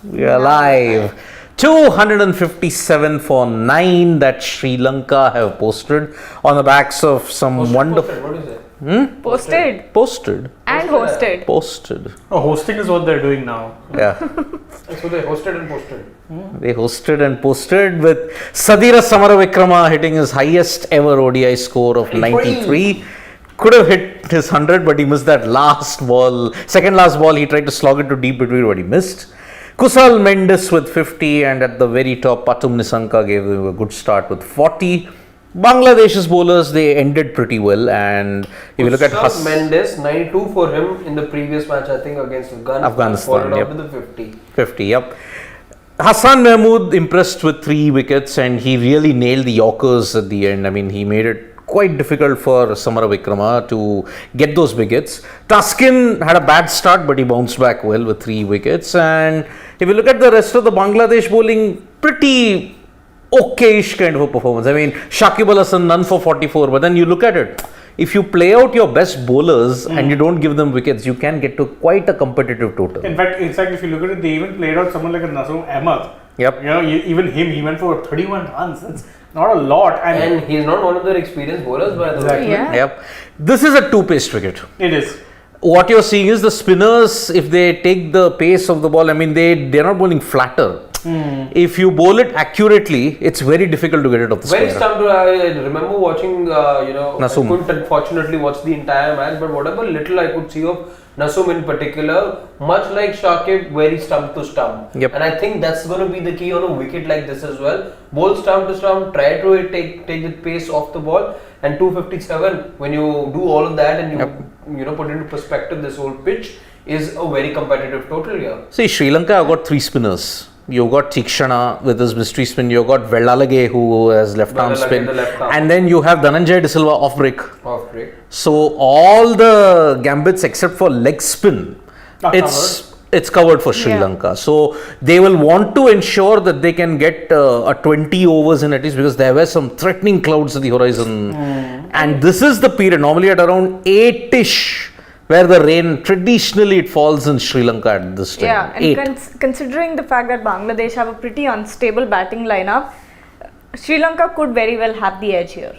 We are live. 257 for 9 that Sri Lanka have posted on the backs of some wonderful. What is it? Posted. And hosted. Posted. Oh, hosting is what they're doing now. Yeah. So they hosted and posted. They hosted and posted with Sadira Samaravikrama hitting his highest ever ODI score of 93. Could have hit his 100, but he missed that last ball. Second last ball, he tried to slog it to deep between, but he missed. Kusal Mendes with 50, and at the very top, Patum Nisanka gave him a good start with 40. Bangladesh's bowlers, they ended pretty well, and if you look at Mendes, 92 for him in the previous match, I think, against Afghanistan. Followed up with the 50. 50, yep. Hassan Mahmood impressed with 3 wickets, and he really nailed the Yorkers at the end. I mean, he made it quite difficult for Samaravikrama to get those wickets. Taskin had a bad start, but he bounced back well with 3 wickets. And if you look at the rest of the Bangladesh bowling, pretty okayish kind of a performance. I mean, Shakib Al Hasan none for 44, but then you look at it. If you play out your best bowlers and you don't give them wickets, you can get to quite a competitive total. In fact, if you look at it, they even played out someone like a Naseem Ahmed. Yep. You know, even him, he went for 31 runs. That's not a lot. And he's not one of their experienced bowlers, by the way. Yeah. Yep. This is a 2-paced wicket. It is. What you're seeing is the spinners, if they take the pace of the ball, I mean, they're not bowling flatter. If you bowl it accurately, it's very difficult to get it off the Very square. stumped. I remember watching, Naseem. I couldn't unfortunately watch the entire match, but whatever little I could see of Naseem in particular, much like Shakib, very stump to stump. Yep. And I think that's going to be the key on a wicket like this as well. Bowl stump to stump, try to take the pace off the ball, and 257, when you do all of that and you put into perspective this whole pitch, is a very competitive total here. See, Sri Lanka have got 3 spinners. You've got Tikshana with his mystery spin. You've got Velalage who has left arm spin. And then you have Dhananjay De Silva off break. Off break. So all the gambits except for leg spin, it's covered for Sri Lanka. So they will want to ensure that they can get a 20 overs in at least, because there were some threatening clouds at the horizon. And this is the period, normally at around 8ish, where the rain, traditionally it falls in Sri Lanka at this time. Yeah, and considering the fact that Bangladesh have a pretty unstable batting lineup, Sri Lanka could very well have the edge here.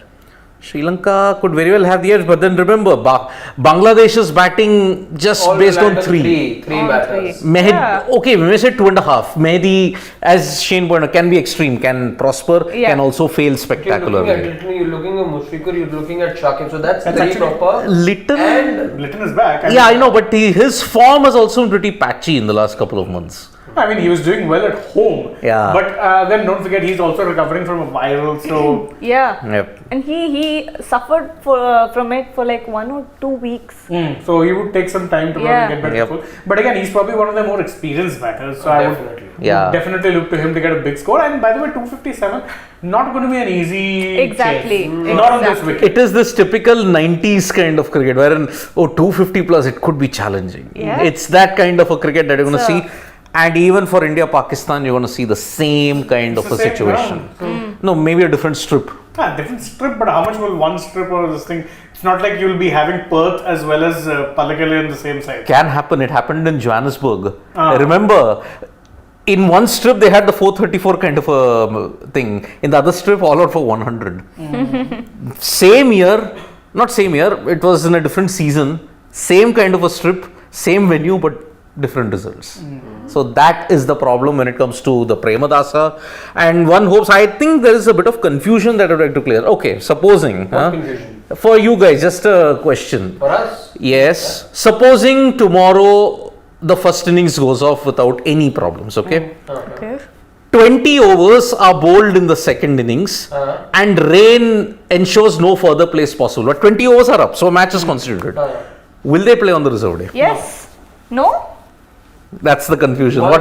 Sri Lanka could very well have the edge, but then remember, Bangladesh's batting just All based on like 3. 3 batters. Okay, we may say 2.5. Mehdi, as Shane pointed out, can be extreme, can prosper, can also fail spectacularly. You're looking at Mushrikar, you're looking at Shakib, so that's very proper. Little is back. I know, but his form has also been pretty patchy in the last couple of months. I mean, he was doing well at home. Yeah. But then don't forget, he's also recovering from a viral. So Yep. And he suffered from it for like 1 or 2 weeks. So he would take some time to probably get back to full. But again, he's probably one of the more experienced batters. So I would definitely look to him to get a big score. And by the way, 257, not going to be an easy Exactly. chase. Not on this wicket. It is this typical 90s kind of cricket wherein 250 plus, it could be challenging. Yeah. It's that kind of a cricket that you're going to see. And even for India, Pakistan, you're going to see the same kind of a situation. No, maybe a different strip. Different strip, but how much will one strip or this thing? It's not like you'll be having Perth as well as Pallekele on the same side. Can happen. It happened in Johannesburg. Remember, in one strip they had the 434 kind of a thing. In the other strip, all out for 100. Same year, not same year, it was in a different season. Same kind of a strip, same venue, but different results. So that is the problem when it comes to the Premadasa. And one hopes, I think there is a bit of confusion that I would like to clear. Okay, supposing, Confusion? for you guys, just a question. For us? Yes. Supposing tomorrow the first innings goes off without any problems, okay? Okay. 20 overs are bowled in the second innings and rain ensures no further place possible. But 20 overs are up, so a match is constituted. Will they play on the reserve day? Yes. No? That's the confusion. No.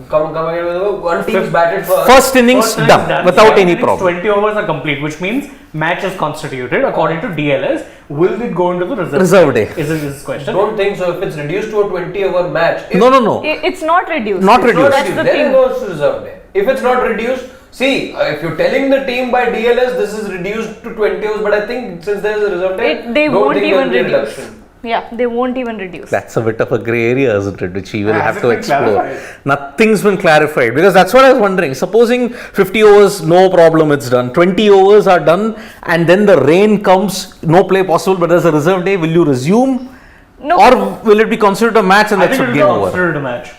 Come again. One team is batted first. First innings done without any problem. 20 overs are complete, which means match is constituted according to DLS. Will it go into the Reserve day. Is this question? Don't think so. If it's reduced to a 20-over match. No. It's not reduced. Not reduced. That's the then thing. it goes to reserve day. If it's not reduced, see, if you're telling the team by DLS this is reduced to 20 overs, but I think since there is a reserve day, They don't won't think even there'll be a reduce. reduction. Yeah, they won't even reduce. That's a bit of a grey area, isn't it? Which he will Has have it to been explore. clarified? Nothing's been clarified because that's what I was wondering. Supposing 50 overs, no problem, it's done. 20 overs are done, and then the rain comes, no play possible, but there's a reserve day. Will you resume? No. Or will it be considered a match and I that's think a it game will be over? considered a match.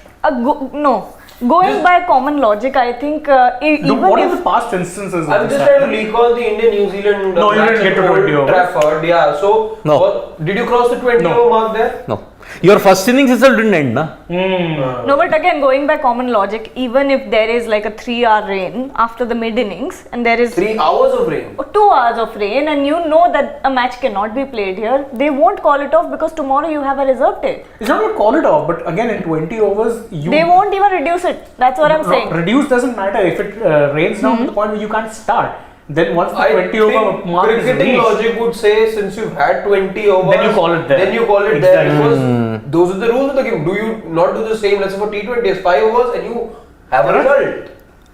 No. Going by common logic, I think even What are if the past instances of I'm this just trying to happening? recall the India-New Zealand No, you match didn't get at to 20 Old overs. Trafford. Yeah, so No. did you cross the 20 No. over mark there? No. Your first innings itself didn't end, na? No, but again, going by common logic, even if there is like a 3-hour rain after the mid innings and there is 3 hours of rain. 2 hours of rain, and you know that a match cannot be played here, they won't call it off because tomorrow you have a reserve day. It's not going to call it off, but again, in 20 overs, you. They won't even reduce it. That's what I'm saying. Reduce doesn't matter. If it rains down to the point where you can't start, then once the I 20 over think mark is cricketing reached, logic would say since you've had 20 overs, Then you call it there. Then you call it there Exactly. because those are the rules of the game. Do you not do the same? Let's say for T20, it's 5 overs and you have a result.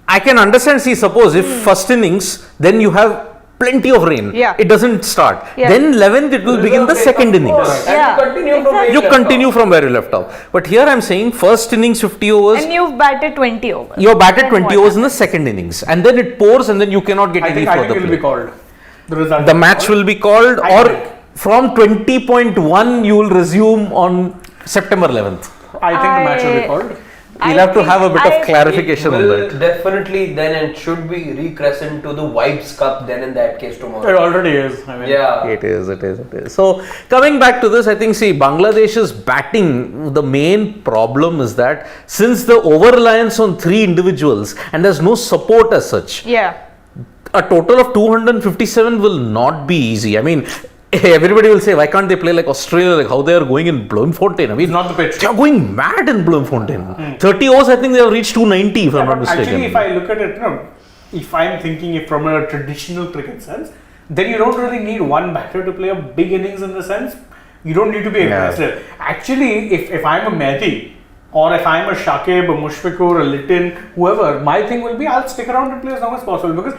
I can understand. See, suppose if first innings, then you have plenty of rain. Yeah. It doesn't start. Yeah. Then 11th, it will begin the Reserve day, second of innings. course. And Yeah, you continue from where You left continue off. from where you left off. But here I'm saying first innings 50 overs, And you've batted 20 overs. you're batted Then 20 what overs in the second innings, and then it pours, and then you cannot get I any think it further will play. be called. The result. The match will be called, I or think. from 20.1 you will resume on September 11th. I think the match will be called. We'll have to have a bit of clarification It on will that. definitely then and should be recrescent to the Wipes Cup then in that case It tomorrow. already is. I mean, Yeah. It is. So coming back to this, I think Bangladesh's batting, the main problem is that since the over-reliance on 3 individuals and there's no support as such, Yeah. a total of 257 will not be easy. I mean, everybody will say, why can't they play like Australia, like how they are going in Bloemfontein? I mean, It's not the pitch. they are going mad in Bloemfontein. 30 overs, I think they have reached 290 if I'm not But mistaken. actually, if I look at it, if I'm thinking it from a traditional cricket sense, then you don't really need one batter to play a big innings in the sense. You don't need to be aggressive. Actually, if I'm a Mehdi, or if I'm a Shakib, a Mushfiqur, a Litton, whoever, my thing will be I'll stick around and play as long as possible because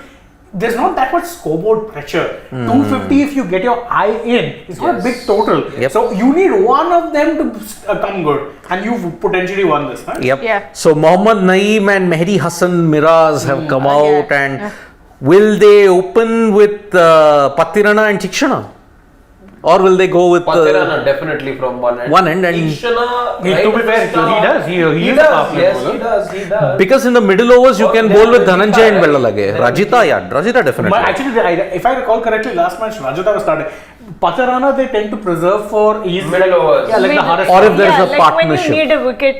there's not that much scoreboard pressure. 250 if you get your eye in, it's not a big total. Yep. So you need one of them to come good, and you've potentially won this, right? Yep. Yeah. So Mohammad Naeem and Mehdi Hassan Miraz have come Again. out, and will they open with Patirana and Chikshana? Or will they go with Patirana definitely from one end. One end and- Tikshana, He- right to be fair, at the start- he does. He is a does. half-leg Yes, bowler. he does. because in the middle overs you Or can then bowl with Rajita, Dhananjay and right? Vellalage. Then Rajita definitely. But actually, if I recall correctly, last match Rajata was starting. Patarana they tend to preserve for ease. Middle overs. Yeah, like the Middle- hardest. Or if one. there is yeah, a like partnership. when you need a wicket.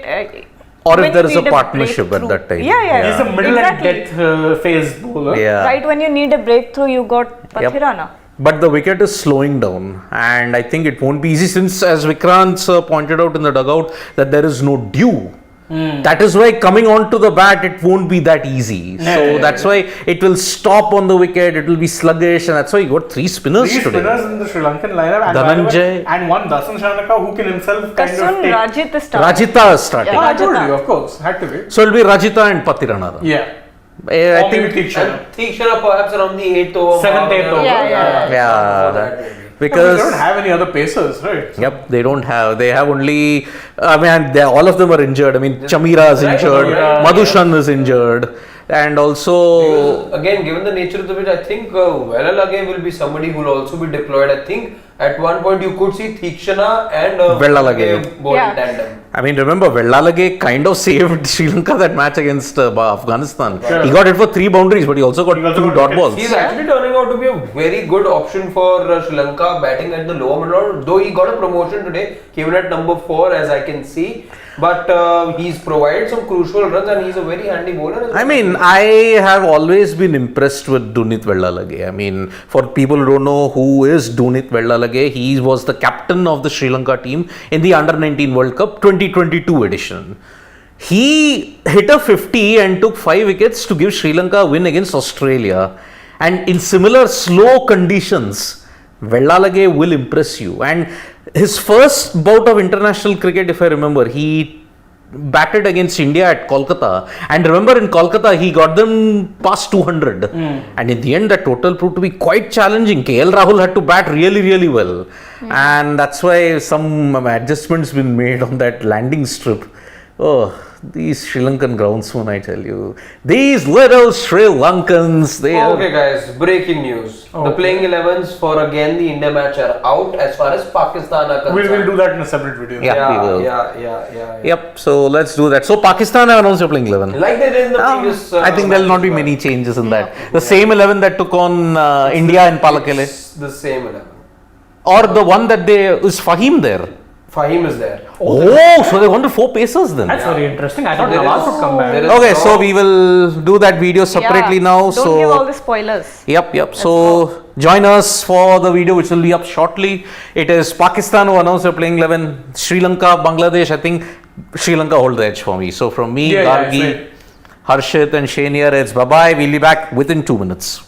Or if when there you is a need partnership at breakthrough. that time. Yeah. He's a middle Exactly. and death phase bowler. Yeah. Right when you need a breakthrough, you got Yep. Pathirana. But the wicket is slowing down, and I think it won't be easy since, as Vikrant sir pointed out in the dugout, that there is no dew. That is why coming onto the bat, it won't be that easy. So that's why it will stop on the wicket. It will be sluggish, and that's why you got 3 spinners Three today. spinners in the Sri Lankan lineup, and, by the way, Dhananjay. and one Dasan Shanaka who can himself kind Kasun of take. Rajit is starting. Rajita is starting. Oh, Yeah. I told Rajata. you, of course, had to be. So it'll be Rajita and Patirana. Yeah. I Or maybe think Tikshana. And Tikshana perhaps around the 8th over. 7th, mark. 8th over. Yeah. Yeah. That maybe. because they don't have any other pacers, right? Yep, they don't have. They have only. I mean, all of them are injured. I mean, Chamira is Right, injured. yeah. Madhushan is injured, and also. Because, again, given the nature of the pitch, I think Vellalage will be somebody who will also be deployed. I think at one point you could see Tikshana and Vellalage. bowling Yeah. tandem. I mean, remember, Vellalage kind of saved Sri Lanka that match against Afghanistan. Sure. He got it for 3 boundaries, but he also got He also 2 got dot wickets. balls. He's actually turning out to be a very good option for Sri Lanka batting at the lower middle order. Though he got a promotion today, came in at number 4 as I can see. But he's provided some crucial runs and he's a very handy bowler as well. I mean, I have always been impressed with Dunit Vellalage. I mean, for people who don't know who is Dunit Vellalage, he was the captain of the Sri Lanka team in the Under-19 World Cup 2022 edition. He hit a 50 and took 5 wickets to give Sri Lanka a win against Australia. And in similar slow conditions, Vellalage will impress you. And his first bout of international cricket, if I remember, he batted against India at Kolkata, and remember in Kolkata he got them past 200, and in the end that total proved to be quite challenging. KL Rahul had to bat really well, and that's why some adjustments been made on that landing strip. Oh, these Sri Lankan groundsmen, I tell you, these little Sri Lankans, they are... Okay guys, breaking news. The Okay. playing 11s for again the India match are out as far as Pakistan are concerned. We'll do that in a separate video. Yeah. we will. Yeah. Yep, so let's do that. So Pakistan have announced they're playing 11. Like they did in the previous. I think there'll not be matches, many changes in that. The same 11 that took on India in Palakele, It's the same 11. or the one that is Fahim there. Fahim is there. Oh, so they wanted 4 pacers then. That's very interesting. I thought There Nawaz is- would come there back. is- Okay, so we will do that video separately now. Don't So give all the spoilers. Yep. So join us for the video which will be up shortly. It is Pakistan who announced they're playing 11. Sri Lanka, Bangladesh. I think Sri Lanka hold the edge for me. So from me, Yeah, Gargi, same. Harshit and Shane here, it's bye-bye. We'll be back within 2 minutes.